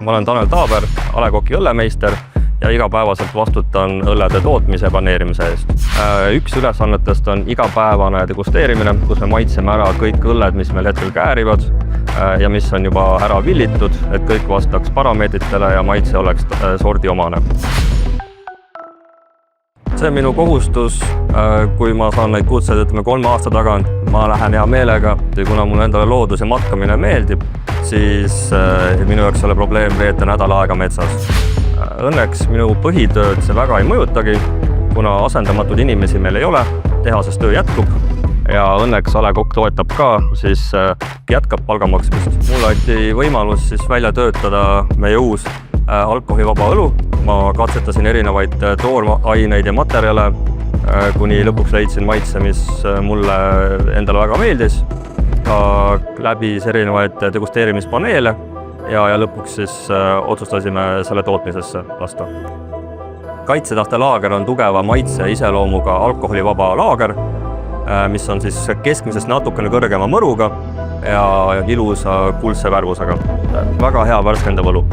Ma olen Tanel Taaber, A. Le Coq'i õllemeister ja igapäevaselt vastutan õllede tootmise ja paneerimise eest. Üks ülesannetest on igapäevane degusteerimine, kus me maitseme ära kõik õlled, mis meil hetkel käärivad ja mis on juba ära villitud, et kõik vastaks parameetritele ja maitse oleks sordiomane. See on minu kohustus, kui ma saan neid kutseid 3 aasta tagant. Ma lähen hea meelega, kuna mulle endale loodus ja matkamine meeldib, siis minu jaoks ei ole probleem veeta nädal aega metsas. Õnneks minu põhitööd see väga ei mõjutagi, kuna asendamatud inimesi meil ei ole, tehases töö jätkub ja õnneks A. Le Coq toetab ka, siis jätkab palga maksmist. Mulle anti võimalus siis välja töötada meie uus alkoholivaba õlu. Ma katsetasin erinevaid tooraineid ja materjale, kuni lõpuks leidsin maitse, mis mulle endale väga meeldis. Ka läbis erinevaid degusteerimispaneele ja lõpuks siis otsustasime selle tootmisesse lasta. Kaitsetahte laager on tugeva maitse iseloomuga alkoholivaba laager, mis on siis keskmisest natukene kõrgema mõruga ja ilusa kuldse värvusega. Väga hea värskendav õlu.